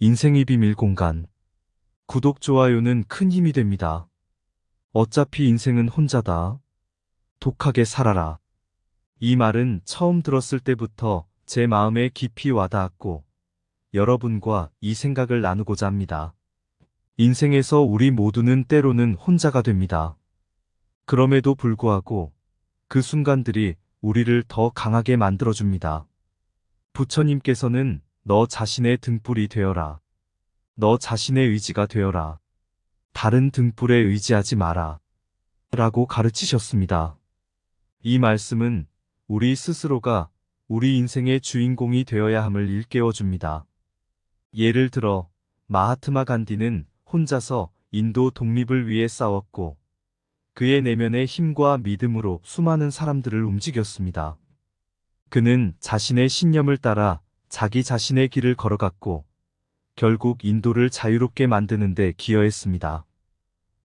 인생의 비밀 공간. 구독, 좋아요는 큰 힘이 됩니다. 어차피 인생은 혼자다. 독하게 살아라. 이 말은 처음 들었을 때부터 제 마음에 깊이 와닿았고, 여러분과 이 생각을 나누고자 합니다. 인생에서 우리 모두는 때로는 혼자가 됩니다. 그럼에도 불구하고 그 순간들이 우리를 더 강하게 만들어줍니다. 부처님께서는 너 자신의 등불이 되어라. 너 자신의 의지가 되어라. 다른 등불에 의지하지 마라. 라고 가르치셨습니다. 이 말씀은 우리 스스로가 우리 인생의 주인공이 되어야 함을 일깨워줍니다. 예를 들어 마하트마 간디는 혼자서 인도 독립을 위해 싸웠고, 그의 내면의 힘과 믿음으로 수많은 사람들을 움직였습니다. 그는 자신의 신념을 따라 자기 자신의 길을 걸어갔고, 결국 인도를 자유롭게 만드는 데 기여했습니다.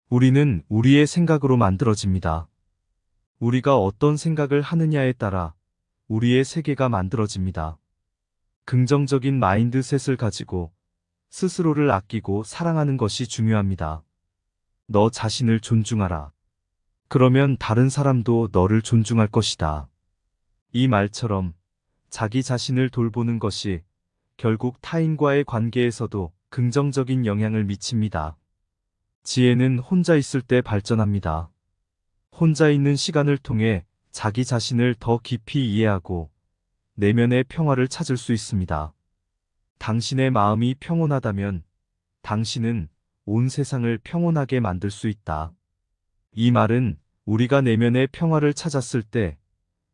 우리는 우리의 생각으로 만들어집니다. 우리가 어떤 생각을 하느냐에 따라 우리의 세계가 만들어집니다. 긍정적인 마인드셋을 가지고 스스로를 아끼고 사랑하는 것이 중요합니다. 너 자신을 존중하라. 그러면 다른 사람도 너를 존중할 것이다. 이 말처럼 자기 자신을 돌보는 것이 결국 타인과의 관계에서도 긍정적인 영향을 미칩니다. 지혜는 혼자 있을 때 발전합니다. 혼자 있는 시간을 통해 자기 자신을 더 깊이 이해하고 내면의 평화를 찾을 수 있습니다. 당신의 마음이 평온하다면 당신은 온 세상을 평온하게 만들 수 있다. 이 말은 우리가 내면의 평화를 찾았을 때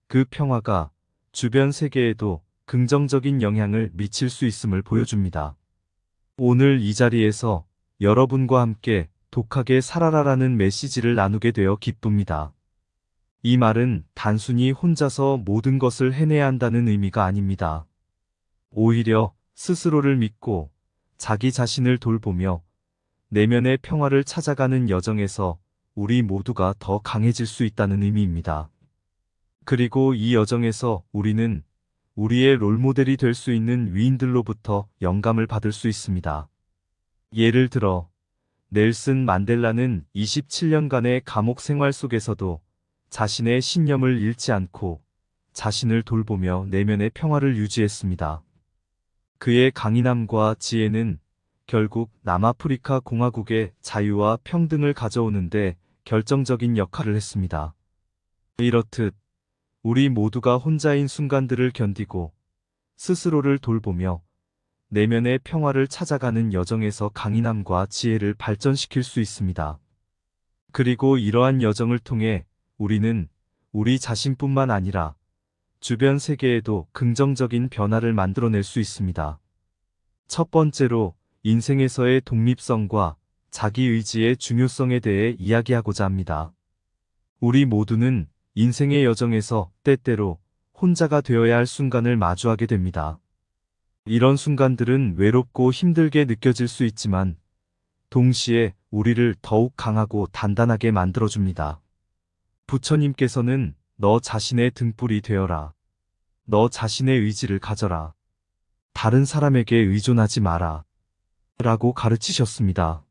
그 평화가 주변 세계에도 긍정적인 영향을 미칠 수 있음을 보여줍니다. 오늘 이 자리에서 여러분과 함께 독하게 살아라라는 메시지를 나누게 되어 기쁩니다. 이 말은 단순히 혼자서 모든 것을 해내야 한다는 의미가 아닙니다. 오히려 스스로를 믿고 자기 자신을 돌보며 내면의 평화를 찾아가는 여정에서 우리 모두가 더 강해질 수 있다는 의미입니다. 그리고 이 여정에서 우리는 우리의 롤모델이 될 수 있는 위인들로부터 영감을 받을 수 있습니다. 예를 들어 넬슨 만델라는 27년간의 감옥 생활 속에서도 자신의 신념을 잃지 않고 자신을 돌보며 내면의 평화를 유지했습니다. 그의 강인함과 지혜는 결국 남아프리카 공화국의 자유와 평등을 가져오는데 결정적인 역할을 했습니다. 이렇듯 우리 모두가 혼자인 순간들을 견디고 스스로를 돌보며 내면의 평화를 찾아가는 여정에서 강인함과 지혜를 발전시킬 수 있습니다. 그리고 이러한 여정을 통해 우리는 우리 자신뿐만 아니라 주변 세계에도 긍정적인 변화를 만들어낼 수 있습니다. 첫 번째로 인생에서의 독립성과 자기의지의 중요성에 대해 이야기하고자 합니다. 우리 모두는 인생의 여정에서 때때로 혼자가 되어야 할 순간을 마주하게 됩니다. 이런 순간들은 외롭고 힘들게 느껴질 수 있지만 동시에 우리를 더욱 강하고 단단하게 만들어줍니다. 부처님께서는 너 자신의 등불이 되어라. 너 자신의 의지를 가져라. 다른 사람에게 의존하지 마라. 라고 가르치셨습니다.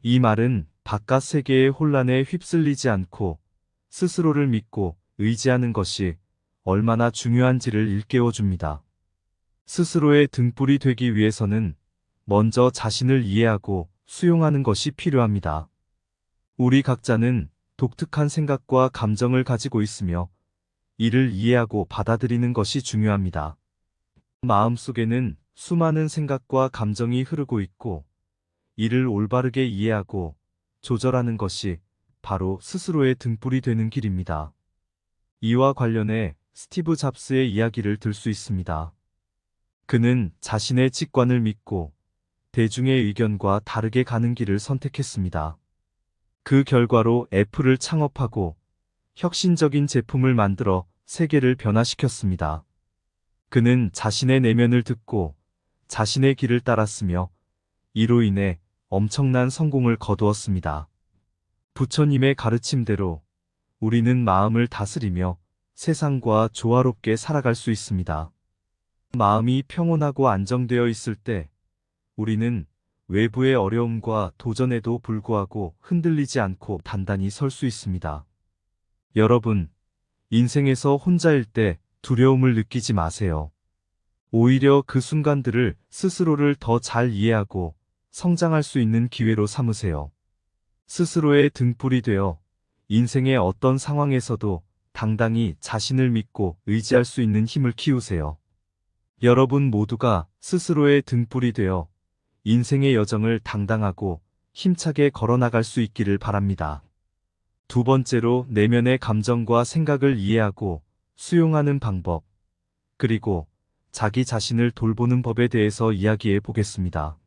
이 말은 바깥 세계의 혼란에 휩쓸리지 않고 스스로를 믿고 의지하는 것이 얼마나 중요한지를 일깨워줍니다. 스스로의 등불이 되기 위해서는 먼저 자신을 이해하고 수용하는 것이 필요합니다. 우리 각자는 독특한 생각과 감정을 가지고 있으며 이를 이해하고 받아들이는 것이 중요합니다. 마음속에는 수많은 생각과 감정이 흐르고 있고 이를 올바르게 이해하고 조절하는 것이 바로 스스로의 등불이 되는 길입니다. 이와 관련해 스티브 잡스의 이야기를 들 수 있습니다. 그는 자신의 직관을 믿고 대중의 의견과 다르게 가는 길을 선택했습니다. 그 결과로 애플을 창업하고 혁신적인 제품을 만들어 세계를 변화시켰습니다. 그는 자신의 내면을 듣고 자신의 길을 따랐으며 이로 인해 엄청난 성공을 거두었습니다. 부처님의 가르침대로 우리는 마음을 다스리며 세상과 조화롭게 살아갈 수 있습니다. 마음이 평온하고 안정되어 있을 때 우리는 외부의 어려움과 도전에도 불구하고 흔들리지 않고 단단히 설 수 있습니다. 여러분, 인생에서 혼자일 때 두려움을 느끼지 마세요. 오히려 그 순간들을 스스로를 더 잘 이해하고 성장할 수 있는 기회로 삼으세요. 스스로의 등불이 되어 인생의 어떤 상황에서도 당당히 자신을 믿고 의지할 수 있는 힘을 키우세요. 여러분 모두가 스스로의 등불이 되어 인생의 여정을 당당하고 힘차게 걸어나갈 수 있기를 바랍니다. 두 번째로 내면의 감정과 생각을 이해하고 수용하는 방법, 그리고 자기 자신을 돌보는 법에 대해서 이야기해 보겠습니다.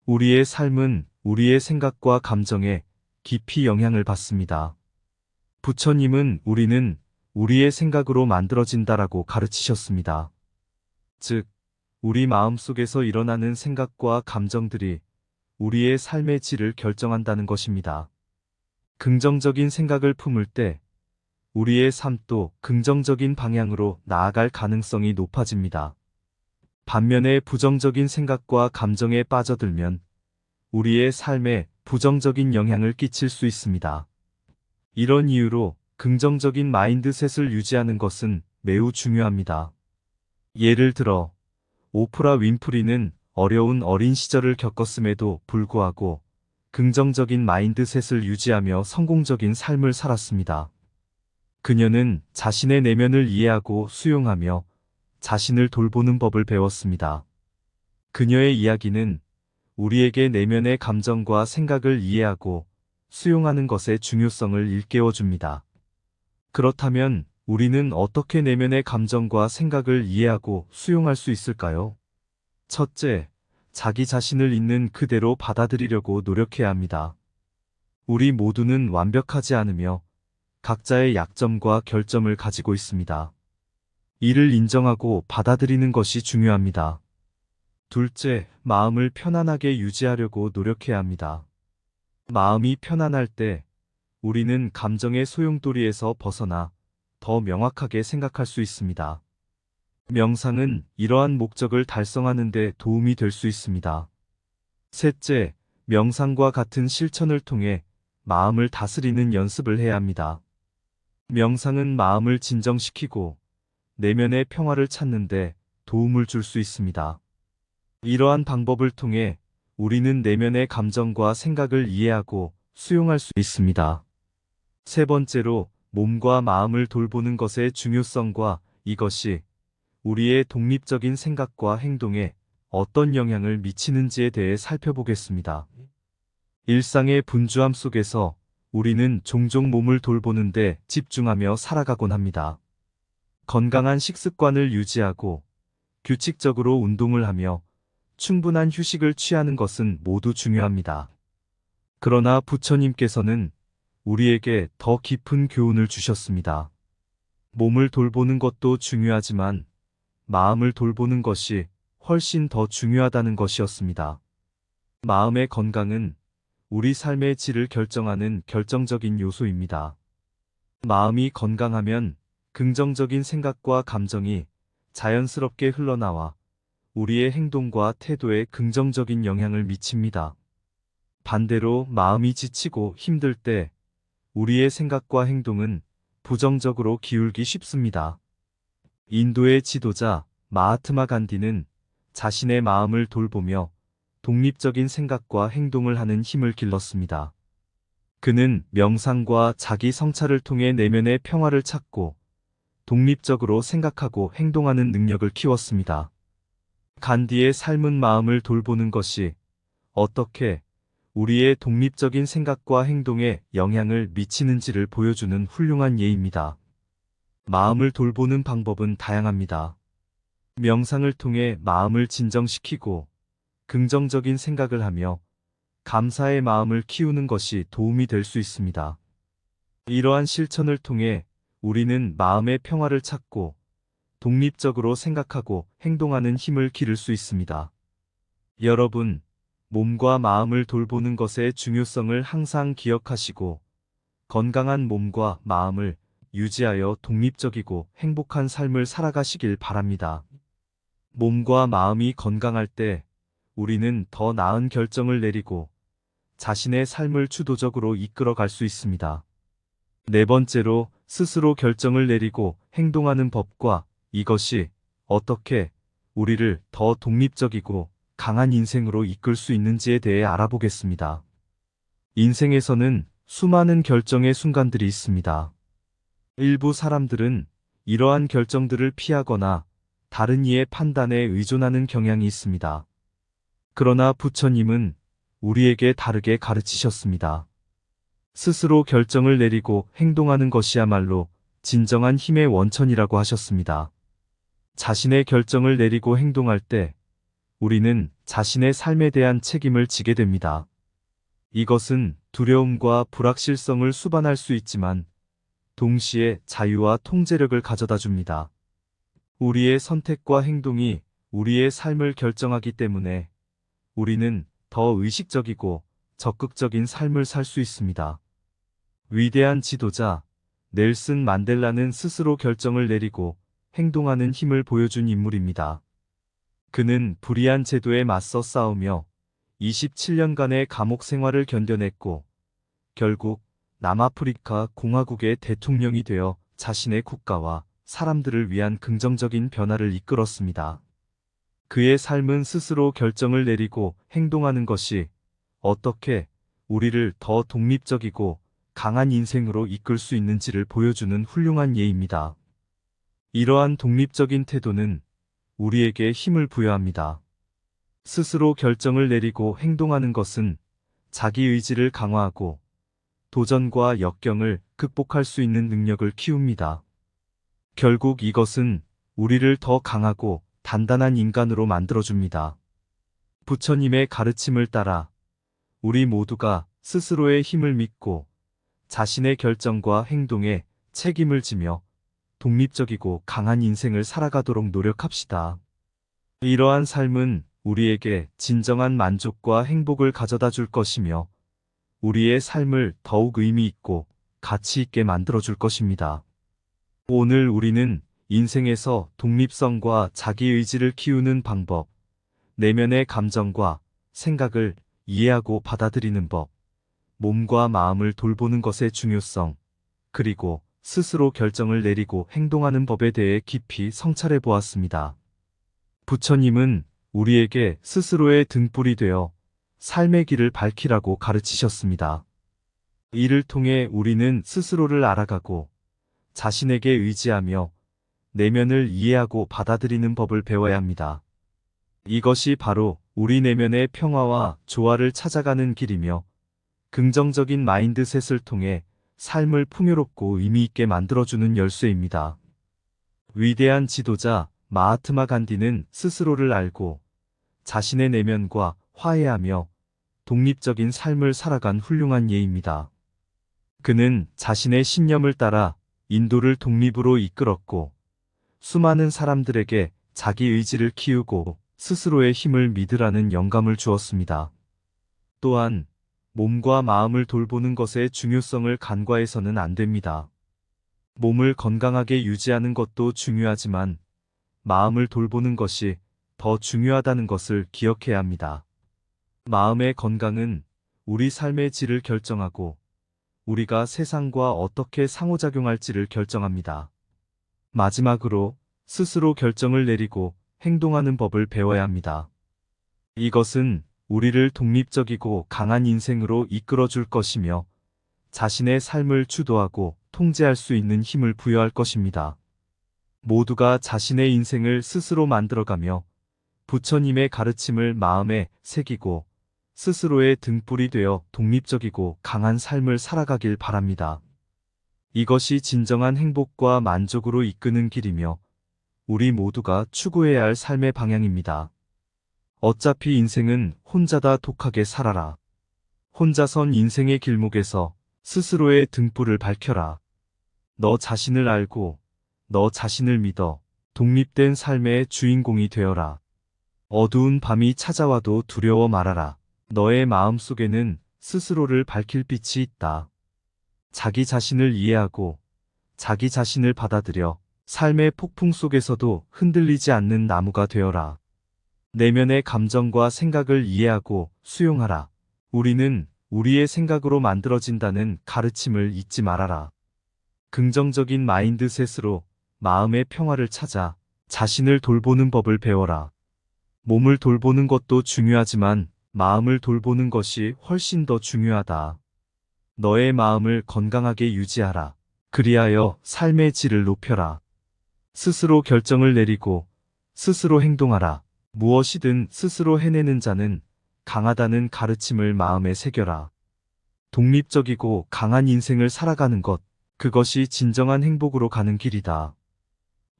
우리의 삶은 우리의 생각과 감정에 깊이 영향을 받습니다. 부처님은 우리는 우리의 생각으로 만들어진다라고 가르치셨습니다. 즉, 우리 마음속에서 일어나는 생각과 감정들이 우리의 삶의 질을 결정한다는 것입니다. 긍정적인 생각을 품을 때 우리의 삶도 긍정적인 방향으로 나아갈 가능성이 높아집니다. 반면에 부정적인 생각과 감정에 빠져들면 우리의 삶에 부정적인 영향을 끼칠 수 있습니다. 이런 이유로 긍정적인 마인드셋을 유지하는 것은 매우 중요합니다. 예를 들어, 오프라 윈프리는 어려운 어린 시절을 겪었음에도 불구하고 긍정적인 마인드셋을 유지하며 성공적인 삶을 살았습니다. 그녀는 자신의 내면을 이해하고 수용하며 자신을 돌보는 법을 배웠습니다. 그녀의 이야기는 우리에게 내면의 감정과 생각을 이해하고 수용하는 것의 중요성을 일깨워 줍니다. 그렇다면 우리는 어떻게 내면의 감정과 생각을 이해하고 수용할 수 있을까요? 첫째, 자기 자신을 있는 그대로 받아들이려고 노력해야 합니다. 우리 모두는 완벽하지 않으며 각자의 약점과 결점을 가지고 있습니다. 이를 인정하고 받아들이는 것이 중요합니다. 둘째, 마음을 편안하게 유지하려고 노력해야 합니다. 마음이 편안할 때 우리는 감정의 소용돌이에서 벗어나 더 명확하게 생각할 수 있습니다. 명상은 이러한 목적을 달성하는 데 도움이 될 수 있습니다. 셋째, 명상과 같은 실천을 통해 마음을 다스리는 연습을 해야 합니다. 명상은 마음을 진정시키고 내면의 평화를 찾는 데 도움을 줄 수 있습니다. 이러한 방법을 통해 우리는 내면의 감정과 생각을 이해하고 수용할 수 있습니다. 세 번째로, 몸과 마음을 돌보는 것의 중요성과 이것이 우리의 독립적인 생각과 행동에 어떤 영향을 미치는지에 대해 살펴보겠습니다. 일상의 분주함 속에서 우리는 종종 몸을 돌보는 데 집중하며 살아가곤 합니다. 건강한 식습관을 유지하고 규칙적으로 운동을 하며 충분한 휴식을 취하는 것은 모두 중요합니다. 그러나 부처님께서는 우리에게 더 깊은 교훈을 주셨습니다. 몸을 돌보는 것도 중요하지만 마음을 돌보는 것이 훨씬 더 중요하다는 것이었습니다. 마음의 건강은 우리 삶의 질을 결정하는 결정적인 요소입니다. 마음이 건강하면 긍정적인 생각과 감정이 자연스럽게 흘러나와 우리의 행동과 태도에 긍정적인 영향을 미칩니다. 반대로 마음이 지치고 힘들 때 우리의 생각과 행동은 부정적으로 기울기 쉽습니다. 인도의 지도자 마하트마 간디는 자신의 마음을 돌보며 독립적인 생각과 행동을 하는 힘을 길렀습니다. 그는 명상과 자기 성찰을 통해 내면의 평화를 찾고 독립적으로 생각하고 행동하는 능력을 키웠습니다. 간디의 삶은 마음을 돌보는 것이 어떻게 우리의 독립적인 생각과 행동에 영향을 미치는지를 보여주는 훌륭한 예입니다. 마음을 돌보는 방법은 다양합니다. 명상을 통해 마음을 진정시키고 긍정적인 생각을 하며 감사의 마음을 키우는 것이 도움이 될 수 있습니다. 이러한 실천을 통해 우리는 마음의 평화를 찾고 독립적으로 생각하고 행동하는 힘을 기를 수 있습니다. 여러분, 몸과 마음을 돌보는 것의 중요성을 항상 기억하시고 건강한 몸과 마음을 유지하여 독립적이고 행복한 삶을 살아가시길 바랍니다. 몸과 마음이 건강할 때 우리는 더 나은 결정을 내리고 자신의 삶을 주도적으로 이끌어 갈 수 있습니다. 네 번째로 스스로 결정을 내리고 행동하는 법과 이것이 어떻게 우리를 더 독립적이고 강한 인생으로 이끌 수 있는지에 대해 알아보겠습니다. 인생에서는 수많은 결정의 순간들이 있습니다. 일부 사람들은 이러한 결정들을 피하거나 다른 이의 판단에 의존하는 경향이 있습니다. 그러나 부처님은 우리에게 다르게 가르치셨습니다. 스스로 결정을 내리고 행동하는 것이야말로 진정한 힘의 원천이라고 하셨습니다. 자신의 결정을 내리고 행동할 때 우리는 자신의 삶에 대한 책임을 지게 됩니다. 이것은 두려움과 불확실성을 수반할 수 있지만 동시에 자유와 통제력을 가져다 줍니다. 우리의 선택과 행동이 우리의 삶을 결정하기 때문에 우리는 더 의식적이고 적극적인 삶을 살 수 있습니다. 위대한 지도자 넬슨 만델라는 스스로 결정을 내리고 행동하는 힘을 보여준 인물입니다. 그는 불의한 제도에 맞서 싸우며 27년간의 감옥 생활을 견뎌냈고 결국 남아프리카 공화국의 대통령이 되어 자신의 국가와 사람들을 위한 긍정적인 변화를 이끌었습니다. 그의 삶은 스스로 결정을 내리고 행동하는 것이 어떻게 우리를 더 독립적이고 강한 인생으로 이끌 수 있는지를 보여주는 훌륭한 예입니다. 이러한 독립적인 태도는 우리에게 힘을 부여합니다. 스스로 결정을 내리고 행동하는 것은 자기 의지를 강화하고 도전과 역경을 극복할 수 있는 능력을 키웁니다. 결국 이것은 우리를 더 강하고 단단한 인간으로 만들어줍니다. 부처님의 가르침을 따라 우리 모두가 스스로의 힘을 믿고 자신의 결정과 행동에 책임을 지며 독립적이고 강한 인생을 살아가도록 노력합시다. 이러한 삶은 우리에게 진정한 만족과 행복을 가져다 줄 것이며 우리의 삶을 더욱 의미 있고 가치 있게 만들어 줄 것입니다. 오늘 우리는 인생에서 독립성과 자기의지를 키우는 방법, 내면의 감정과 생각을 이해하고 받아들이는 법, 몸과 마음을 돌보는 것의 중요성, 그리고 스스로 결정을 내리고 행동하는 법에 대해 깊이 성찰해 보았습니다. 부처님은 우리에게 스스로의 등불이 되어 삶의 길을 밝히라고 가르치셨습니다. 이를 통해 우리는 스스로를 알아가고 자신에게 의지하며 내면을 이해하고 받아들이는 법을 배워야 합니다. 이것이 바로 우리 내면의 평화와 조화를 찾아가는 길이며 긍정적인 마인드셋을 통해 삶을 풍요롭고 의미 있게 만들어주는 열쇠입니다. 위대한 지도자 마하트마 간디는 스스로를 알고 자신의 내면과 화해하며 독립적인 삶을 살아간 훌륭한 예입니다. 그는 자신의 신념을 따라 인도를 독립으로 이끌었고 수많은 사람들에게 자기 의지를 키우고 스스로의 힘을 믿으라는 영감을 주었습니다. 또한 몸과 마음을 돌보는 것의 중요성을 간과해서는 안 됩니다. 몸을 건강하게 유지하는 것도 중요하지만 마음을 돌보는 것이 더 중요하다는 것을 기억해야 합니다. 마음의 건강은 우리 삶의 질을 결정하고 우리가 세상과 어떻게 상호작용할지를 결정합니다. 마지막으로 스스로 결정을 내리고 행동하는 법을 배워야 합니다. 이것은 우리를 독립적이고 강한 인생으로 이끌어 줄 것이며 자신의 삶을 주도하고 통제할 수 있는 힘을 부여할 것입니다. 모두가 자신의 인생을 스스로 만들어가며 부처님의 가르침을 마음에 새기고 스스로의 등불이 되어 독립적이고 강한 삶을 살아가길 바랍니다. 이것이 진정한 행복과 만족으로 이끄는 길이며 우리 모두가 추구해야 할 삶의 방향입니다. 어차피 인생은 혼자다 독하게 살아라. 혼자선 인생의 길목에서 스스로의 등불을 밝혀라. 너 자신을 알고 너 자신을 믿어 독립된 삶의 주인공이 되어라. 어두운 밤이 찾아와도 두려워 말아라. 너의 마음속에는 스스로를 밝힐 빛이 있다. 자기 자신을 이해하고 자기 자신을 받아들여 삶의 폭풍 속에서도 흔들리지 않는 나무가 되어라. 내면의 감정과 생각을 이해하고 수용하라. 우리는 우리의 생각으로 만들어진다는 가르침을 잊지 말아라. 긍정적인 마인드셋으로 마음의 평화를 찾아 자신을 돌보는 법을 배워라. 몸을 돌보는 것도 중요하지만 마음을 돌보는 것이 훨씬 더 중요하다. 너의 마음을 건강하게 유지하라. 그리하여 삶의 질을 높여라. 스스로 결정을 내리고 스스로 행동하라. 무엇이든 스스로 해내는 자는 강하다는 가르침을 마음에 새겨라. 독립적이고 강한 인생을 살아가는 것, 그것이 진정한 행복으로 가는 길이다.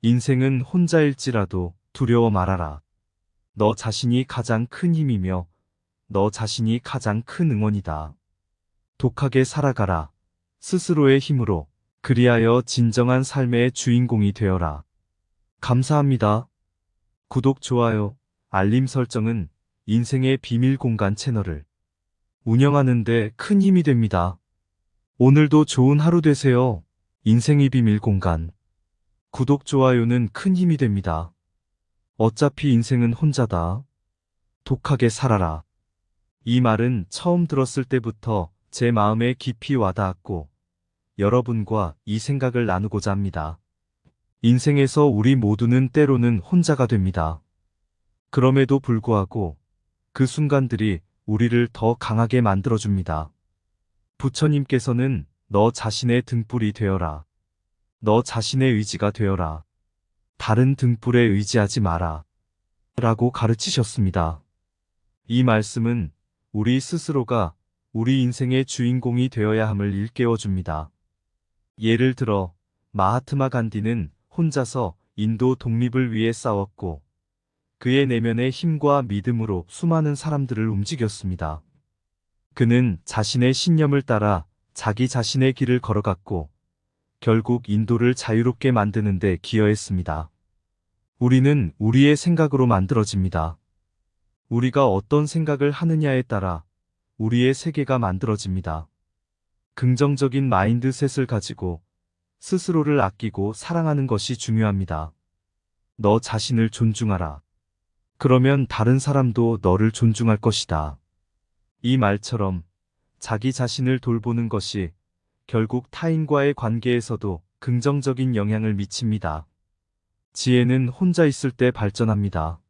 인생은 혼자일지라도 두려워 말아라. 너 자신이 가장 큰 힘이며 너 자신이 가장 큰 응원이다. 독하게 살아가라. 스스로의 힘으로. 그리하여 진정한 삶의 주인공이 되어라. 감사합니다. 구독, 좋아요, 알림 설정은 인생의 비밀 공간 채널을 운영하는 데 큰 힘이 됩니다. 오늘도 좋은 하루 되세요. 인생의 비밀 공간. 구독, 좋아요는 큰 힘이 됩니다. 어차피 인생은 혼자다. 독하게 살아라. 이 말은 처음 들었을 때부터 제 마음에 깊이 와닿았고 여러분과 이 생각을 나누고자 합니다. 인생에서 우리 모두는 때로는 혼자가 됩니다. 그럼에도 불구하고 그 순간들이 우리를 더 강하게 만들어줍니다. 부처님께서는 너 자신의 등불이 되어라. 너 자신의 의지가 되어라. 다른 등불에 의지하지 마라. 라고 가르치셨습니다. 이 말씀은 우리 스스로가 우리 인생의 주인공이 되어야 함을 일깨워줍니다. 예를 들어 마하트마 간디는 혼자서 인도 독립을 위해 싸웠고 그의 내면의 힘과 믿음으로 수많은 사람들을 움직였습니다. 그는 자신의 신념을 따라 자기 자신의 길을 걸어갔고 결국 인도를 자유롭게 만드는 데 기여했습니다. 우리는 우리의 생각으로 만들어집니다. 우리가 어떤 생각을 하느냐에 따라 우리의 세계가 만들어집니다. 긍정적인 마인드셋을 가지고 스스로를 아끼고 사랑하는 것이 중요합니다. 너 자신을 존중하라. 그러면 다른 사람도 너를 존중할 것이다. 이 말처럼 자기 자신을 돌보는 것이 결국 타인과의 관계에서도 긍정적인 영향을 미칩니다. 지혜는 혼자 있을 때 발전합니다.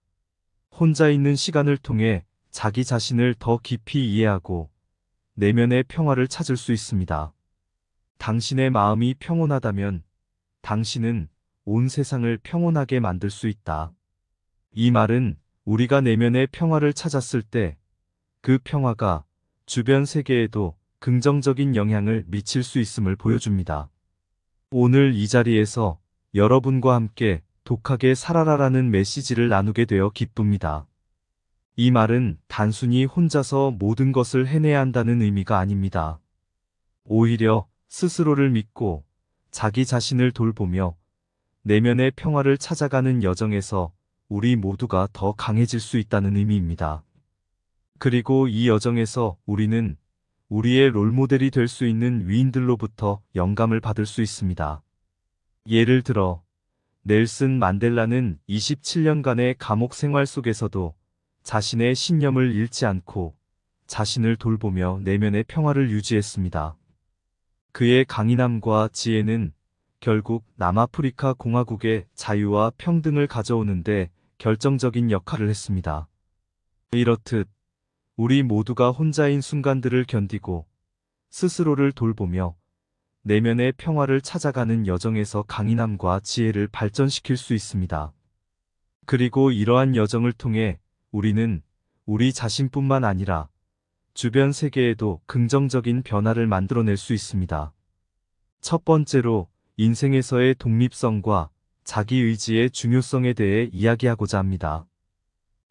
혼자 있는 시간을 통해 자기 자신을 더 깊이 이해하고 내면의 평화를 찾을 수 있습니다. 당신의 마음이 평온하다면 당신은 온 세상을 평온하게 만들 수 있다. 이 말은 우리가 내면의 평화를 찾았을 때 그 평화가 주변 세계에도 긍정적인 영향을 미칠 수 있음을 보여줍니다. 오늘 이 자리에서 여러분과 함께 독하게 살아라라는 메시지를 나누게 되어 기쁩니다. 이 말은 단순히 혼자서 모든 것을 해내야 한다는 의미가 아닙니다. 오히려 스스로를 믿고 자기 자신을 돌보며 내면의 평화를 찾아가는 여정에서 우리 모두가 더 강해질 수 있다는 의미입니다. 그리고 이 여정에서 우리는 우리의 롤모델이 될 수 있는 위인들로부터 영감을 받을 수 있습니다. 예를 들어 넬슨 만델라는 27년간의 감옥 생활 속에서도 자신의 신념을 잃지 않고 자신을 돌보며 내면의 평화를 유지했습니다. 그의 강인함과 지혜는 결국 남아프리카 공화국의 자유와 평등을 가져오는데 결정적인 역할을 했습니다. 이렇듯 우리 모두가 혼자인 순간들을 견디고 스스로를 돌보며 내면의 평화를 찾아가는 여정에서 강인함과 지혜를 발전시킬 수 있습니다. 그리고 이러한 여정을 통해 우리는 우리 자신뿐만 아니라 주변 세계에도 긍정적인 변화를 만들어낼 수 있습니다. 첫 번째로 인생에서의 독립성과 자기의지의 중요성에 대해 이야기하고자 합니다.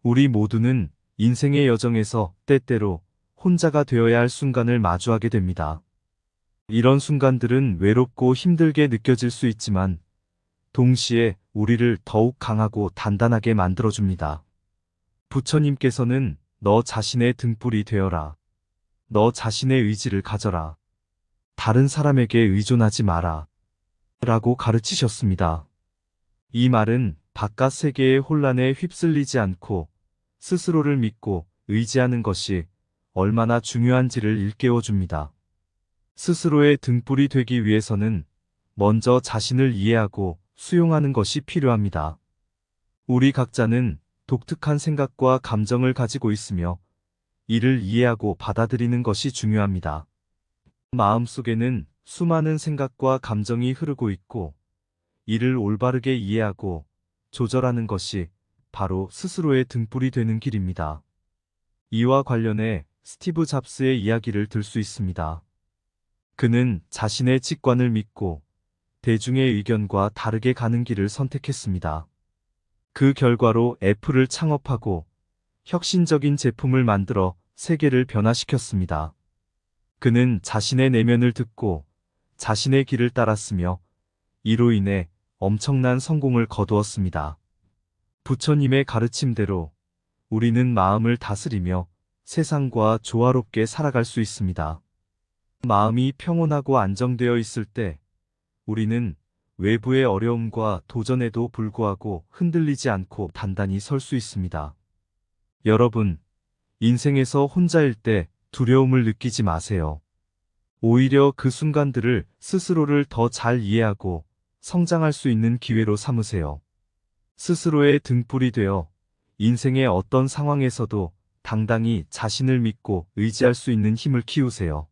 우리 모두는 인생의 여정에서 때때로 혼자가 되어야 할 순간을 마주하게 됩니다. 이런 순간들은 외롭고 힘들게 느껴질 수 있지만 동시에 우리를 더욱 강하고 단단하게 만들어줍니다. 부처님께서는 너 자신의 등불이 되어라. 너 자신의 의지를 가져라. 다른 사람에게 의존하지 마라. 라고 가르치셨습니다. 이 말은 바깥 세계의 혼란에 휩쓸리지 않고 스스로를 믿고 의지하는 것이 얼마나 중요한지를 일깨워 줍니다. 스스로의 등불이 되기 위해서는 먼저 자신을 이해하고 수용하는 것이 필요합니다. 우리 각자는 독특한 생각과 감정을 가지고 있으며 이를 이해하고 받아들이는 것이 중요합니다. 마음속에는 수많은 생각과 감정이 흐르고 있고 이를 올바르게 이해하고 조절하는 것이 바로 스스로의 등불이 되는 길입니다. 이와 관련해 스티브 잡스의 이야기를 들 수 있습니다. 그는 자신의 직관을 믿고 대중의 의견과 다르게 가는 길을 선택했습니다. 그 결과로 애플을 창업하고 혁신적인 제품을 만들어 세계를 변화시켰습니다. 그는 자신의 내면을 듣고 자신의 길을 따랐으며 이로 인해 엄청난 성공을 거두었습니다. 부처님의 가르침대로 우리는 마음을 다스리며 세상과 조화롭게 살아갈 수 있습니다. 마음이 평온하고 안정되어 있을 때 우리는 외부의 어려움과 도전에도 불구하고 흔들리지 않고 단단히 설 수 있습니다. 여러분, 인생에서 혼자일 때 두려움을 느끼지 마세요. 오히려 그 순간들을 스스로를 더 잘 이해하고 성장할 수 있는 기회로 삼으세요. 스스로의 등불이 되어 인생의 어떤 상황에서도 당당히 자신을 믿고 의지할 수 있는 힘을 키우세요.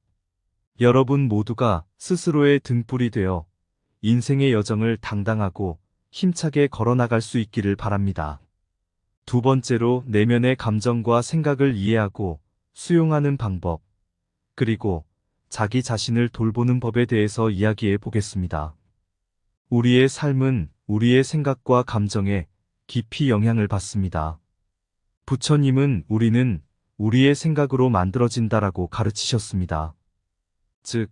여러분 모두가 스스로의 등불이 되어 인생의 여정을 당당하고 힘차게 걸어나갈 수 있기를 바랍니다. 두 번째로 내면의 감정과 생각을 이해하고 수용하는 방법, 그리고 자기 자신을 돌보는 법에 대해서 이야기해 보겠습니다. 우리의 삶은 우리의 생각과 감정에 깊이 영향을 받습니다. 부처님은 우리는 우리의 생각으로 만들어진다라고 가르치셨습니다. 즉,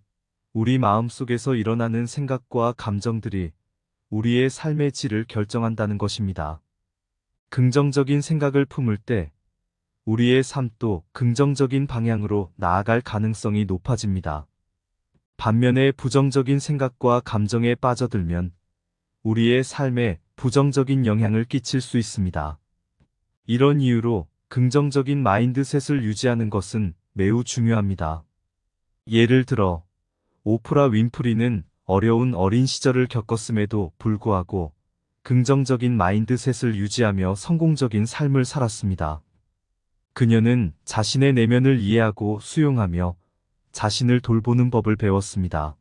우리 마음속에서 일어나는 생각과 감정들이 우리의 삶의 질을 결정한다는 것입니다. 긍정적인 생각을 품을 때 우리의 삶도 긍정적인 방향으로 나아갈 가능성이 높아집니다. 반면에 부정적인 생각과 감정에 빠져들면 우리의 삶에 부정적인 영향을 끼칠 수 있습니다. 이런 이유로 긍정적인 마인드셋을 유지하는 것은 매우 중요합니다. 예를 들어, 오프라 윈프리는 어려운 어린 시절을 겪었음에도 불구하고 긍정적인 마인드셋을 유지하며 성공적인 삶을 살았습니다. 그녀는 자신의 내면을 이해하고 수용하며 자신을 돌보는 법을 배웠습니다.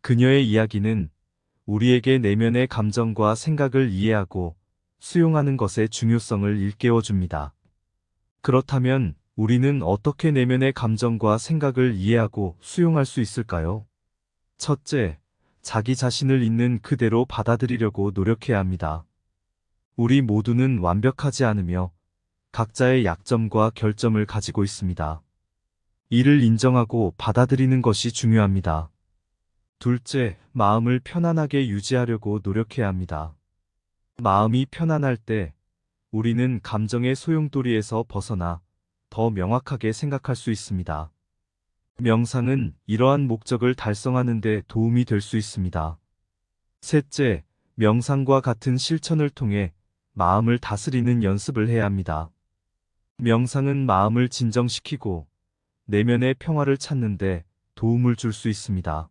그녀의 이야기는 우리에게 내면의 감정과 생각을 이해하고 수용하는 것의 중요성을 일깨워 줍니다. 그렇다면 우리는 어떻게 내면의 감정과 생각을 이해하고 수용할 수 있을까요? 첫째, 자기 자신을 있는 그대로 받아들이려고 노력해야 합니다. 우리 모두는 완벽하지 않으며 각자의 약점과 결점을 가지고 있습니다. 이를 인정하고 받아들이는 것이 중요합니다. 둘째, 마음을 편안하게 유지하려고 노력해야 합니다. 마음이 편안할 때 우리는 감정의 소용돌이에서 벗어나 더 명확하게 생각할 수 있습니다. 명상은 이러한 목적을 달성하는 데 도움이 될 수 있습니다. 셋째, 명상과 같은 실천을 통해 마음을 다스리는 연습을 해야 합니다. 명상은 마음을 진정시키고 내면의 평화를 찾는 데 도움을 줄 수 있습니다.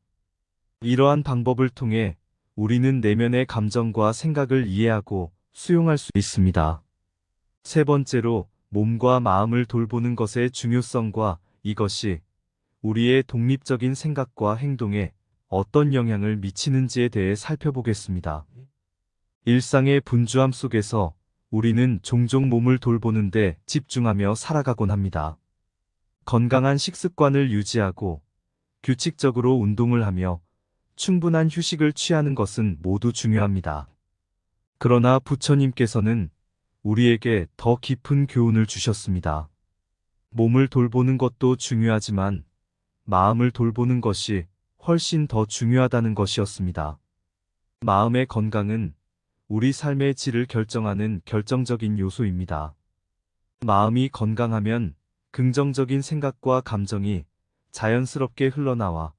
이러한 방법을 통해 우리는 내면의 감정과 생각을 이해하고 수용할 수 있습니다. 세 번째로, 몸과 마음을 돌보는 것의 중요성과 이것이 우리의 독립적인 생각과 행동에 어떤 영향을 미치는지에 대해 살펴보겠습니다. 일상의 분주함 속에서 우리는 종종 몸을 돌보는데 집중하며 살아가곤 합니다. 건강한 식습관을 유지하고 규칙적으로 운동을 하며 충분한 휴식을 취하는 것은 모두 중요합니다. 그러나 부처님께서는 우리에게 더 깊은 교훈을 주셨습니다. 몸을 돌보는 것도 중요하지만 마음을 돌보는 것이 훨씬 더 중요하다는 것이었습니다. 마음의 건강은 우리 삶의 질을 결정하는 결정적인 요소입니다. 마음이 건강하면 긍정적인 생각과 감정이 자연스럽게 흘러나와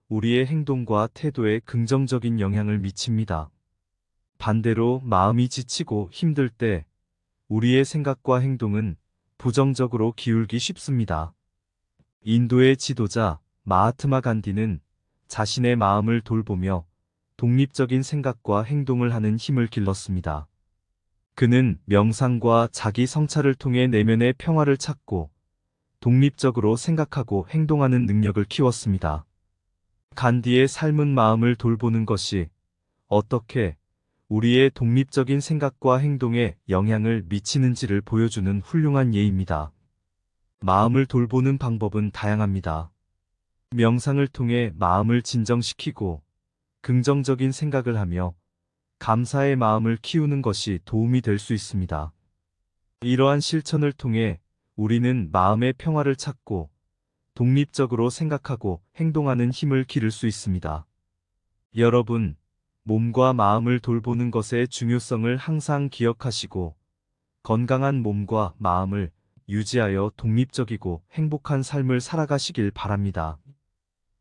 우리의 행동과 태도에 긍정적인 영향을 미칩니다. 반대로 마음이 지치고 힘들 때 우리의 생각과 행동은 부정적으로 기울기 쉽습니다. 인도의 지도자 마하트마 간디는 자신의 마음을 돌보며 독립적인 생각과 행동을 하는 힘을 길렀습니다. 그는 명상과 자기 성찰을 통해 내면의 평화를 찾고 독립적으로 생각하고 행동하는 능력을 키웠습니다. 간디의 삶은 마음을 돌보는 것이 어떻게 우리의 독립적인 생각과 행동에 영향을 미치는지를 보여주는 훌륭한 예입니다. 마음을 돌보는 방법은 다양합니다. 명상을 통해 마음을 진정시키고 긍정적인 생각을 하며 감사의 마음을 키우는 것이 도움이 될 수 있습니다. 이러한 실천을 통해 우리는 마음의 평화를 찾고 독립적으로 생각하고 행동하는 힘을 기를 수 있습니다. 여러분, 몸과 마음을 돌보는 것의 중요성을 항상 기억하시고 건강한 몸과 마음을 유지하여 독립적이고 행복한 삶을 살아가시길 바랍니다.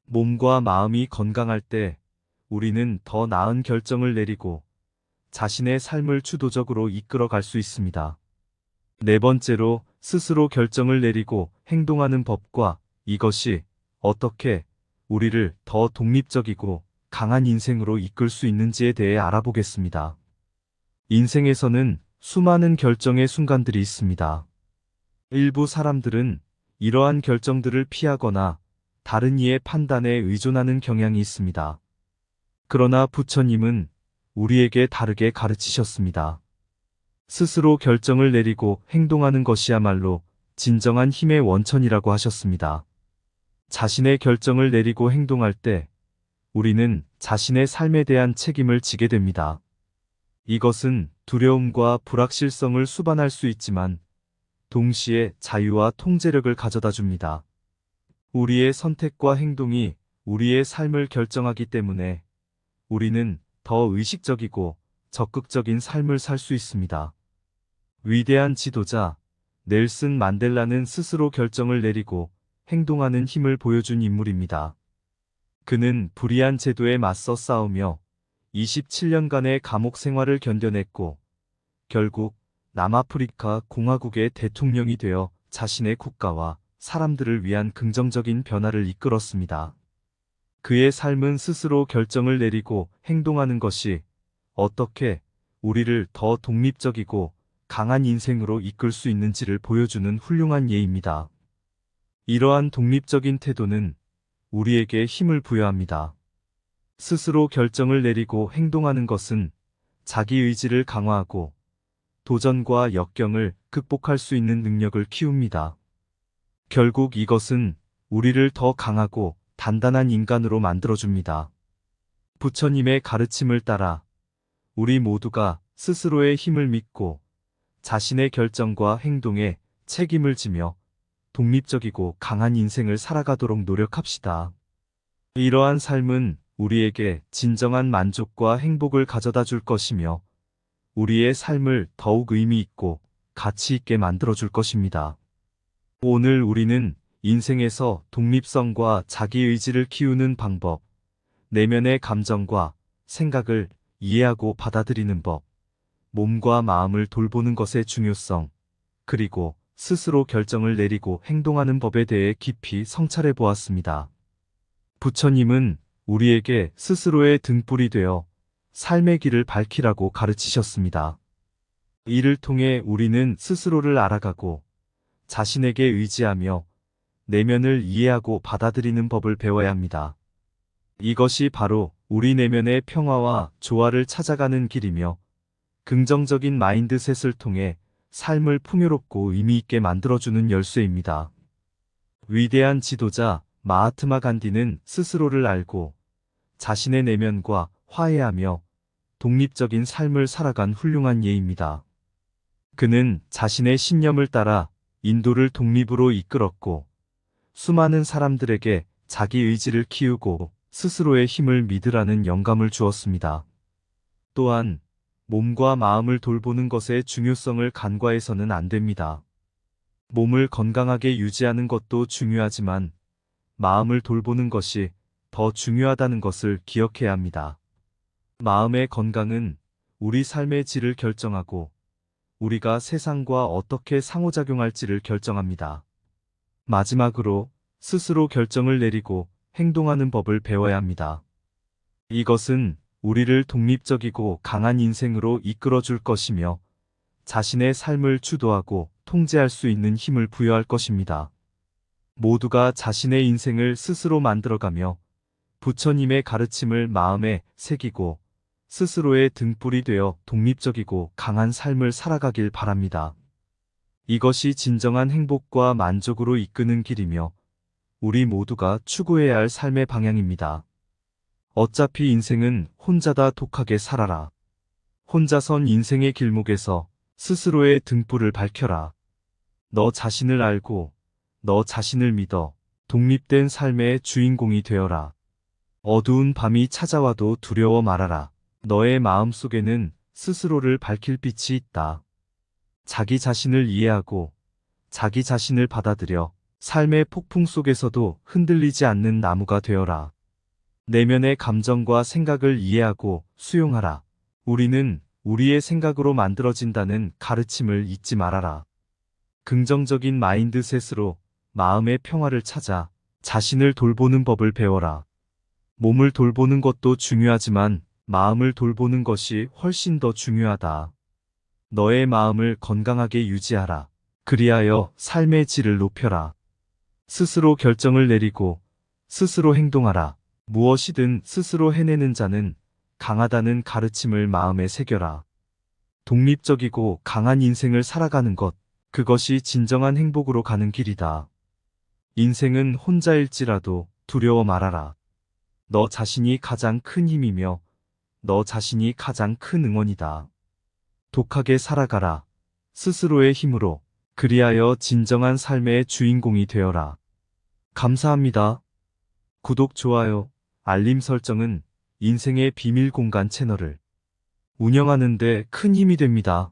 몸과 마음이 건강할 때 우리는 더 나은 결정을 내리고 자신의 삶을 주도적으로 이끌어 갈 수 있습니다. 네 번째로, 스스로 결정을 내리고 행동하는 법과 이것이 어떻게 우리를 더 독립적이고 강한 인생으로 이끌 수 있는지에 대해 알아보겠습니다. 인생에서는 수많은 결정의 순간들이 있습니다. 일부 사람들은 이러한 결정들을 피하거나 다른 이의 판단에 의존하는 경향이 있습니다. 그러나 부처님은 우리에게 다르게 가르치셨습니다. 스스로 결정을 내리고 행동하는 것이야말로 진정한 힘의 원천이라고 하셨습니다. 자신의 결정을 내리고 행동할 때 우리는 자신의 삶에 대한 책임을 지게 됩니다. 이것은 두려움과 불확실성을 수반할 수 있지만 동시에 자유와 통제력을 가져다 줍니다. 우리의 선택과 행동이 우리의 삶을 결정하기 때문에 우리는 더 의식적이고 적극적인 삶을 살 수 있습니다. 위대한 지도자 넬슨 만델라는 스스로 결정을 내리고 행동하는 힘을 보여준 인물입니다. 그는 불의한 제도에 맞서 싸우며 27년간의 감옥 생활을 견뎌냈고 결국 남아프리카 공화국의 대통령이 되어 자신의 국가와 사람들을 위한 긍정적인 변화를 이끌었습니다. 그의 삶은 스스로 결정을 내리고 행동하는 것이 어떻게 우리를 더 독립적이고 강한 인생으로 이끌 수 있는지를 보여주는 훌륭한 예입니다. 이러한 독립적인 태도는 우리에게 힘을 부여합니다. 스스로 결정을 내리고 행동하는 것은 자기 의지를 강화하고 도전과 역경을 극복할 수 있는 능력을 키웁니다. 결국 이것은 우리를 더 강하고 단단한 인간으로 만들어줍니다. 부처님의 가르침을 따라 우리 모두가 스스로의 힘을 믿고 자신의 결정과 행동에 책임을 지며 독립적이고 강한 인생을 살아가도록 노력합시다. 이러한 삶은 우리에게 진정한 만족과 행복을 가져다 줄 것이며 우리의 삶을 더욱 의미 있고 가치 있게 만들어 줄 것입니다. 오늘 우리는 인생에서 독립성과 자기 의지를 키우는 방법, 내면의 감정과 생각을 이해하고 받아들이는 법, 몸과 마음을 돌보는 것의 중요성, 그리고 스스로 결정을 내리고 행동하는 법에 대해 깊이 성찰해 보았습니다. 부처님은 우리에게 스스로의 등불이 되어 삶의 길을 밝히라고 가르치셨습니다. 이를 통해 우리는 스스로를 알아가고 자신에게 의지하며 내면을 이해하고 받아들이는 법을 배워야 합니다. 이것이 바로 우리 내면의 평화와 조화를 찾아가는 길이며 긍정적인 마인드셋을 통해 삶을 풍요롭고 의미 있게 만들어주는 열쇠입니다. 위대한 지도자 마하트마 간디는 스스로를 알고 자신의 내면과 화해하며 독립적인 삶을 살아간 훌륭한 예입니다. 그는 자신의 신념을 따라 인도를 독립으로 이끌었고 수많은 사람들에게 자기 의지를 키우고 스스로의 힘을 믿으라는 영감을 주었습니다. 또한 몸과 마음을 돌보는 것의 중요성을 간과해서는 안 됩니다. 몸을 건강하게 유지하는 것도 중요하지만 마음을 돌보는 것이 더 중요하다는 것을 기억해야 합니다. 마음의 건강은 우리 삶의 질을 결정하고 우리가 세상과 어떻게 상호작용할지를 결정합니다. 마지막으로 스스로 결정을 내리고 행동하는 법을 배워야 합니다. 이것은 우리를 독립적이고 강한 인생으로 이끌어 줄 것이며 자신의 삶을 주도하고 통제할 수 있는 힘을 부여할 것입니다. 모두가 자신의 인생을 스스로 만들어가며 부처님의 가르침을 마음에 새기고 스스로의 등불이 되어 독립적이고 강한 삶을 살아가길 바랍니다. 이것이 진정한 행복과 만족으로 이끄는 길이며 우리 모두가 추구해야 할 삶의 방향입니다. 어차피 인생은 혼자다 독하게 살아라. 혼자선 인생의 길목에서 스스로의 등불을 밝혀라. 너 자신을 알고 너 자신을 믿어 독립된 삶의 주인공이 되어라. 어두운 밤이 찾아와도 두려워 말아라. 너의 마음 속에는 스스로를 밝힐 빛이 있다. 자기 자신을 이해하고 자기 자신을 받아들여 삶의 폭풍 속에서도 흔들리지 않는 나무가 되어라. 내면의 감정과 생각을 이해하고 수용하라. 우리는 우리의 생각으로 만들어진다는 가르침을 잊지 말아라. 긍정적인 마인드셋으로 마음의 평화를 찾아 자신을 돌보는 법을 배워라. 몸을 돌보는 것도 중요하지만 마음을 돌보는 것이 훨씬 더 중요하다. 너의 마음을 건강하게 유지하라. 그리하여 삶의 질을 높여라. 스스로 결정을 내리고 스스로 행동하라. 무엇이든 스스로 해내는 자는 강하다는 가르침을 마음에 새겨라. 독립적이고 강한 인생을 살아가는 것, 그것이 진정한 행복으로 가는 길이다. 인생은 혼자일지라도 두려워 말아라. 너 자신이 가장 큰 힘이며 너 자신이 가장 큰 응원이다. 독하게 살아가라. 스스로의 힘으로. 그리하여 진정한 삶의 주인공이 되어라. 감사합니다. 구독, 좋아요, 알림 설정은 인생의 비밀 공간 채널을 운영하는 데 큰 힘이 됩니다.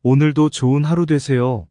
오늘도 좋은 하루 되세요.